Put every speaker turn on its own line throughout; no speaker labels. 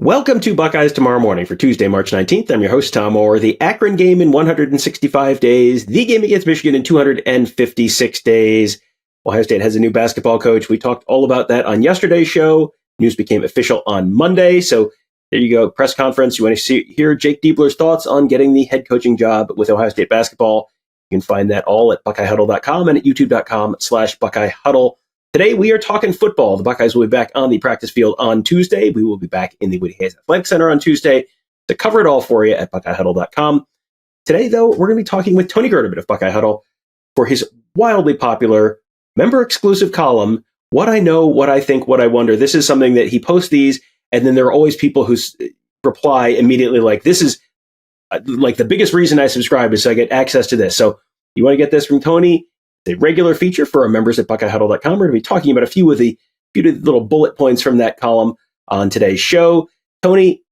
Welcome to Buckeyes Tomorrow Morning for Tuesday, March 19th. I'm your host, Tom Orr. The Akron game in 165 days, the game against Michigan in 256 days. Ohio State has a new basketball coach. We talked all about that on yesterday's show. News became official on Monday. So there you go, press conference. You want to hear Jake Diebler's thoughts on getting the head coaching job with Ohio State basketball. You can find that all at BuckeyeHuddle.com and at YouTube.com/BuckeyeHuddle. Today, we are talking football. The Buckeyes will be back on the practice field on Tuesday. We will be back in the Woody Hayes Athletic Center on Tuesday to cover it all for you at BuckeyeHuddle.com. Today, though, we're going to be talking with Tony Gerdeman of Buckeye Huddle for his wildly popular member-exclusive column, What I Know, What I Think, What I Wonder. This is something that he posts these, and then there are always people who reply immediately like, this is like the biggest reason I subscribe is so I get access to this. So you want to get this from Tony? The regular feature for our members at BuckeyeHuddle.com. We're going to be talking about a few of the little bullet points from that column on today's show. Tony,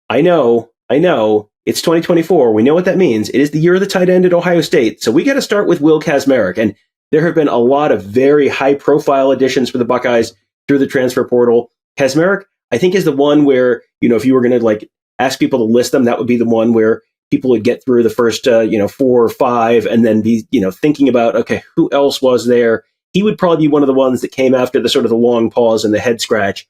I know, it's 2024. We know what that means. It is the year of the tight end at Ohio State. So we got to start with Will Kacmarek. And there have been a lot of very high-profile additions for the Buckeyes through the transfer portal. Kacmarek, I think, is the one where, if you were going to ask people to list them, that would be the one where people would get through the first, 4 or 5 and then be, thinking about, okay, who else was there? He would probably be one of the ones that came after the sort of the long pause and the head scratch.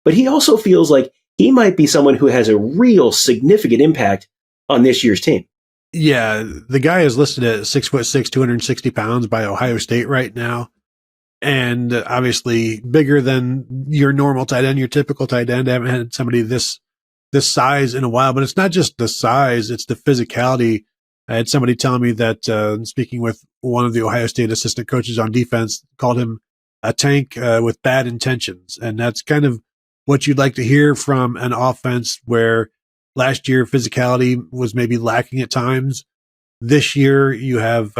But he also feels like he might be someone who has a real significant impact on this year's team.
Yeah, the guy is listed at 6'6", 260 pounds by Ohio State right now. And obviously bigger than your normal tight end, your typical tight end. I haven't had somebody this size in a while, but it's not just the size, it's the physicality. I had somebody tell me that, speaking with one of the Ohio State assistant coaches on defense, called him a tank with bad intentions. And that's kind of what you'd like to hear from an offense where last year physicality was maybe lacking at times. This year you have,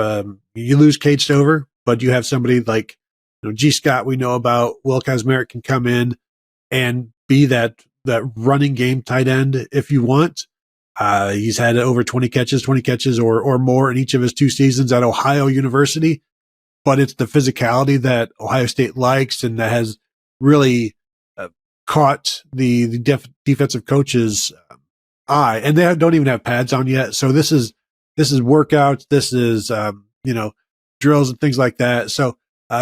you lose Cade Stover, but you have somebody like, G. Scott we know about. Will Kacmarek can come in and be that running game tight end if you want. He's had over 20 catches or more in each of his 2 seasons at Ohio University. But it's the physicality that Ohio State likes and that has really caught the defensive coach's eye. And they don't even have pads on yet. So this is workouts. This is, drills and things like that. So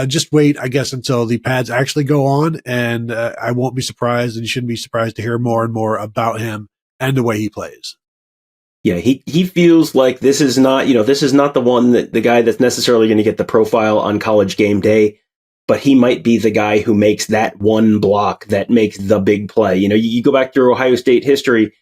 just wait, I guess, until the pads actually go on, and I won't be surprised, and you shouldn't be surprised to hear more and more about him and the way he plays.
Yeah, he feels like this is not the one that the guy that's necessarily going to get the profile on College game day, but he might be the guy who makes that one block that makes the big play. You go back through Ohio State history,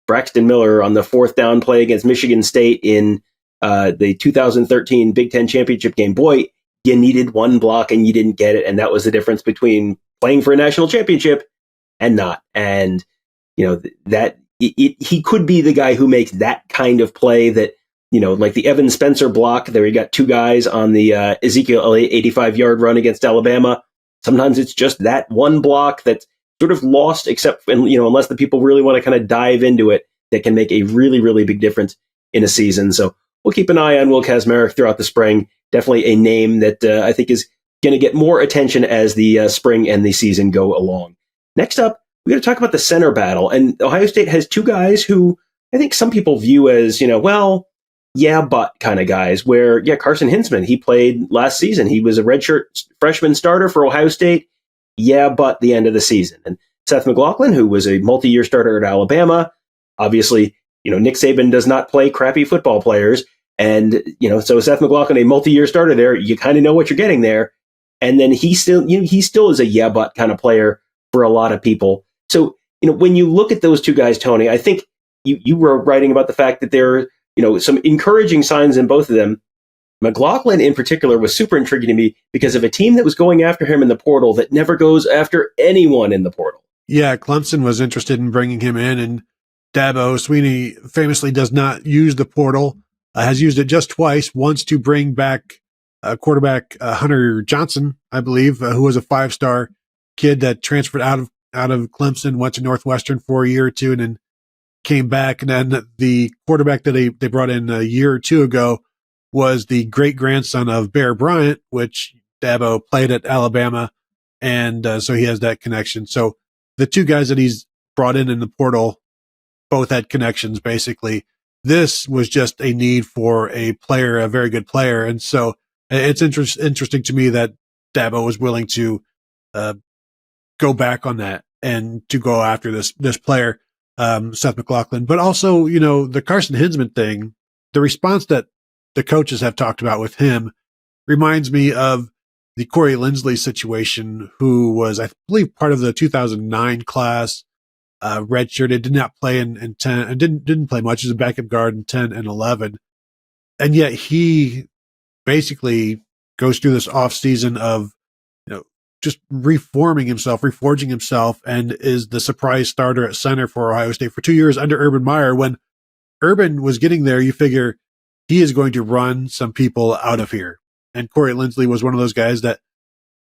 Braxton Miller on the 4th down play against Michigan State in the 2013 Big Ten championship game. Boy, you needed one block and you didn't get it. And that was the difference between playing for a national championship and not. And, he could be the guy who makes that kind of play that, like the Evan Spencer block there. You got 2 guys on the Ezekiel 85-yard run against Alabama. Sometimes it's just that one block that's sort of lost, except, unless the people really want to kind of dive into it, that can make a really, really big difference in a season. So we'll keep an eye on Will Kacmarek throughout the spring. Definitely a name that I think is going to get more attention as the spring and the season go along. Next up, we're going to talk about the center battle. And Ohio State has 2 guys who I think some people view as, but kind of guys, where, Carson Hinzman, he played last season. He was a redshirt freshman starter for Ohio State. But the end of the season. And Seth McLaughlin, who was a multi-year starter at Alabama, obviously, Nick Saban does not play crappy football players. And, so Seth McLaughlin, a multi-year starter there, you kind of know what you're getting there. And then he still is a but kind of player for a lot of people. So, when you look at those 2 guys, Tony, I think you were writing about the fact that there are, some encouraging signs in both of them. McLaughlin in particular was super intriguing to me because of a team that was going after him in the portal that never goes after anyone in the portal.
Yeah, Clemson was interested in bringing him in, and Dabo Swinney famously does not use the portal. Has used it just twice, once to bring back quarterback Hunter Johnson, I believe, who was a 5-star kid that transferred out of Clemson, went to Northwestern for a year or 2, and then came back. And then the quarterback that they brought in a year or 2 ago was the great-grandson of Bear Bryant, which Dabo played at Alabama, and so he has that connection. So the 2 guys that he's brought in the portal both had connections, basically. This was just a need for a player, a very good player. And so it's interesting to me that Dabo was willing to go back on that and to go after this player, Seth McLaughlin. But also, the Carson Hinsman thing, the response that the coaches have talked about with him reminds me of the Corey Lindsley situation, who was, I believe, part of the 2009 class, redshirted, did not play in 10, and didn't play much as a backup guard in 10 and 11. And yet he basically goes through this off season of, just reforming himself, reforging himself, and is the surprise starter at center for Ohio State for 2 years under Urban Meyer. When Urban was getting there, you figure he is going to run some people out of here. And Corey Lindsley was one of those guys that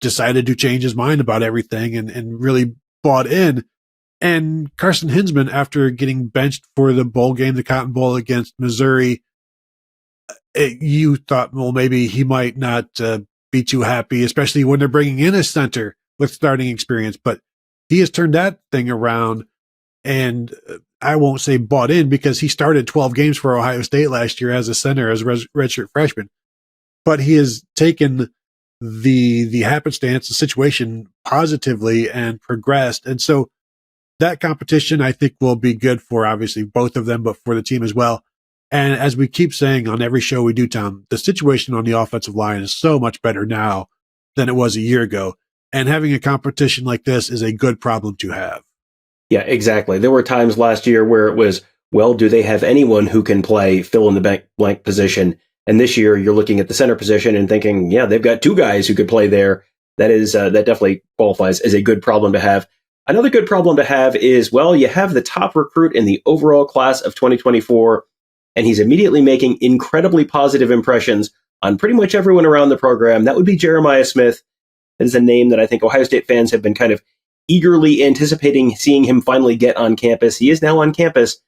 decided to change his mind about everything and really bought in. And Carson Hinsman, after getting benched for the bowl game, the Cotton Bowl against Missouri, you thought, well, maybe he might not be too happy, especially when they're bringing in a center with starting experience. But he has turned that thing around, and I won't say bought in, because he started 12 games for Ohio State last year as a center, as a redshirt freshman. But he has taken the happenstance, the situation positively and progressed. And so that competition, I think, will be good for obviously both of them, but for the team as well. And as we keep saying on every show we do, Tom, the situation on the offensive line is so much better now than it was a year ago. And having a competition like this is a good problem to have.
Yeah, exactly. There were times last year where it was, well, do they have anyone who can play fill in the blank position? And this year you're looking at the center position and thinking, yeah, they've got two guys who could play there. That definitely qualifies as a good problem to have. Another good problem to have is, well, you have the top recruit in the overall class of 2024, and he's immediately making incredibly positive impressions on pretty much everyone around the program. That would be Jeremiah Smith. That is a name that I think Ohio State fans have been kind of eagerly anticipating seeing him finally get on campus. He is now on campus,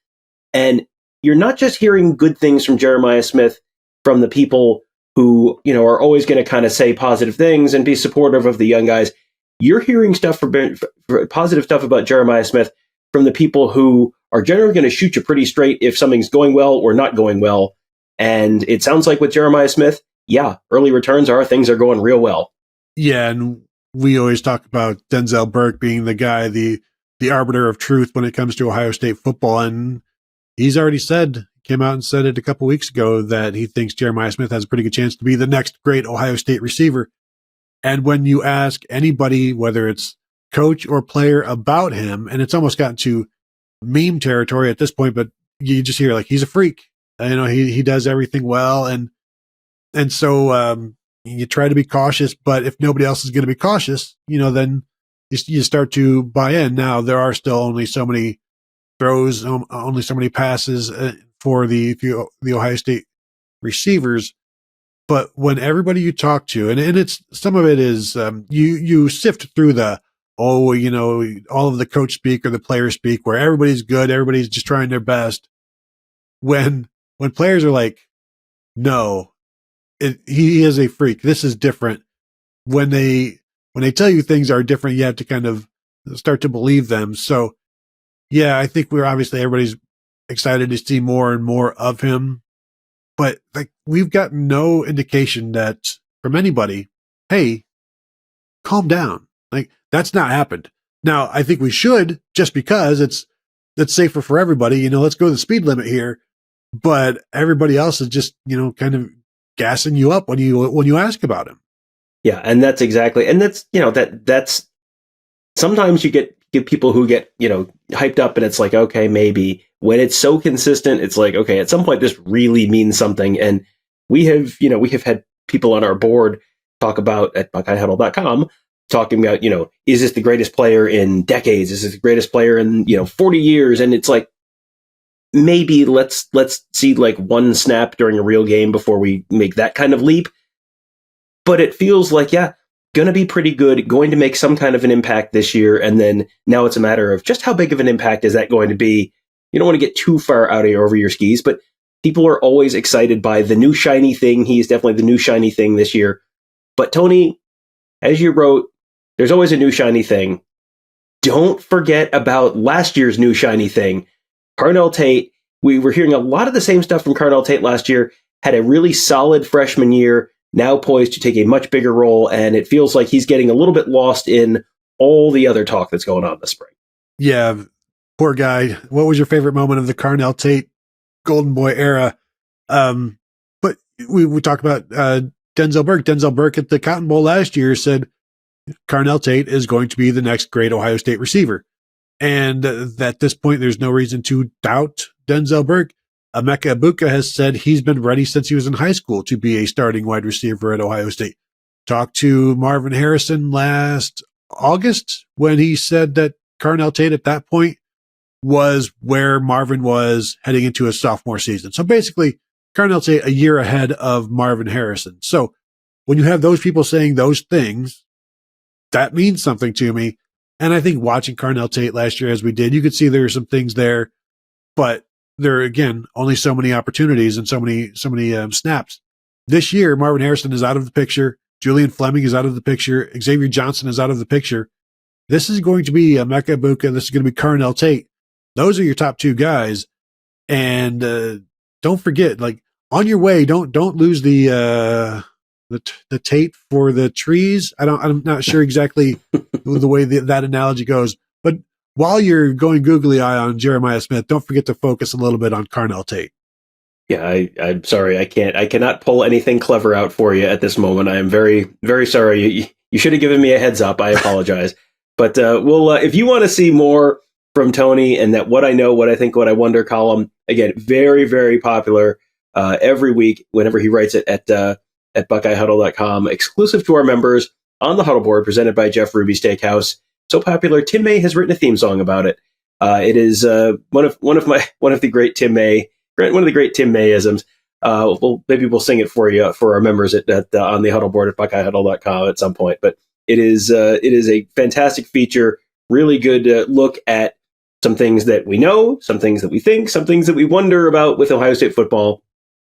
and you're not just hearing good things from Jeremiah Smith from the people who, are always going to kind of say positive things and be supportive of the young guys. You're hearing stuff for positive stuff about Jeremiah Smith from the people who are generally going to shoot you pretty straight if something's going well or not going well. And it sounds like with Jeremiah Smith, yeah, early returns are, things are going real well.
Yeah, and we always talk about Denzel Burke being the guy, the arbiter of truth when it comes to Ohio State football. And he's already came out and said it a couple weeks ago that he thinks Jeremiah Smith has a pretty good chance to be the next great Ohio State receiver. And when you ask anybody, whether it's coach or player, about him, and it's almost gotten to meme territory at this point, but you just hear like, he's a freak. He does everything well. And so you try to be cautious, but if nobody else is going to be cautious, then you start to buy in. Now, there are still only so many throws, only so many passes for the Ohio State receivers. But when everybody you talk to, and it's, some of it is, you sift through all of the coach speak or the player speak where everybody's good, everybody's just trying their best. When players are like, no, he is a freak, this is different. When they tell you things are different, you have to kind of start to believe them. So yeah, I think everybody's excited to see more and more of him. But we've got no indication that from anybody, hey, calm down. That's not happened. Now, I think we should, just because that's safer for everybody. Let's go the speed limit here. But everybody else is just, kind of gassing you up when you ask about him.
Yeah, and that's exactly, and that's sometimes you get people who get, hyped up, and it's like, okay, maybe. When it's so consistent, it's like, okay, at some point this really means something. And we have had people on our board talk about at BuckeyeHuddle.com talking about, is this the greatest player in decades? Is this the greatest player in, 40 years? And it's like, maybe let's see like one snap during a real game before we make that kind of leap. But it feels like, yeah, going to be pretty good, going to make some kind of an impact this year. And then now it's a matter of just how big of an impact is that going to be? You don't want to get too far over your skis, but people are always excited by the new shiny thing. He is definitely the new shiny thing this year. But Tony, as you wrote, there's always a new shiny thing. don't forget about last year's new shiny thing, Carnell Tate. We were hearing a lot of the same stuff from Carnell Tate last year, had a really solid freshman year, now poised to take a much bigger role, and it feels like he's getting a little bit lost in all the other talk that's going on this spring.
Yeah, poor guy. What was your favorite moment of the Carnell Tate Golden Boy era? But we talked about Denzel Burke. Denzel Burke at the Cotton Bowl last year said Carnell Tate is going to be the next great Ohio State receiver. And at this point, there's no reason to doubt Denzel Burke. Emeka Egbuka has said he's been ready since he was in high school to be a starting wide receiver at Ohio State. Talked to Marvin Harrison last August when he said that Carnell Tate at that point was where Marvin was heading into his sophomore season. So basically, Carnell Tate a year ahead of Marvin Harrison. So when you have those people saying those things, that means something to me. And I think watching Carnell Tate last year as we did, you could see there are some things there, but there are, again, only so many opportunities and so many snaps. This year, Marvin Harrison is out of the picture. Julian Fleming is out of the picture. Xavier Johnson is out of the picture. This is going to be Emeka Egbuka. This is going to be Carnell Tate. Those are your top two guys. And don't forget, like, on your way, don't lose the Tate for the trees. I'm not sure exactly the way that analogy goes, but while you're going googly eye on Jeremiah Smith, don't forget to focus a little bit on Carnell Tate.
Yeah, I'm sorry. I cannot pull anything clever out for you at this moment. I am very, very sorry. You should have given me a heads up. I apologize. But we'll, if you want to see more from Tony and that what I know, what I think, what I wonder column, again, very, very popular every week whenever he writes it at BuckeyeHuddle.com, exclusive to our members on the Huddle board, presented by Jeff Ruby Steakhouse. So popular, Tim May has written a theme song about it. It is one of the great Tim Mayisms. Maybe we'll sing it for you for our members on the Huddle board at BuckeyeHuddle.com at some point. But it is a fantastic feature. Really good look at some things that we know, some things that we think, some things that we wonder about with Ohio State football.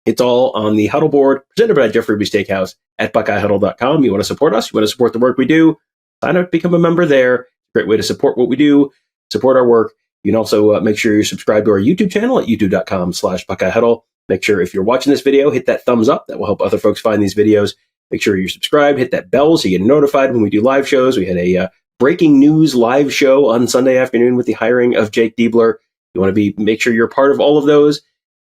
It's all on the Huddle board, presented by Jeff Ruby Steakhouse at BuckeyeHuddle.com. You want to support us? You want to support the work we do? Sign up, become a member there. Great way to support what we do, support our work. You can also make sure you're subscribed to our YouTube channel at youtube.com/BuckeyeHuddle. Make sure if you're watching this video, hit that thumbs up. That will help other folks find these videos. Make sure you're subscribed, hit that bell so you get notified when we do live shows. We had a breaking news live show on Sunday afternoon with the hiring of Jake Diebler. You want to make sure you're part of all of those.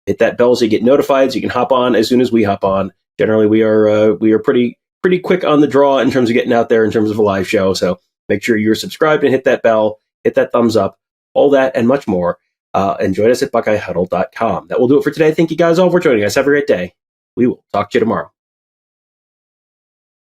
Hit that bell so you get notified so you can hop on as soon as we hop on. Generally, we are pretty quick on the draw in terms of getting out there in terms of a live show. So make sure you're subscribed and hit that bell, hit that thumbs up, all that and much more. And join us at BuckeyeHuddle.com. That will do it for today. Thank you guys all for joining us. Have a great day. We will talk to you tomorrow.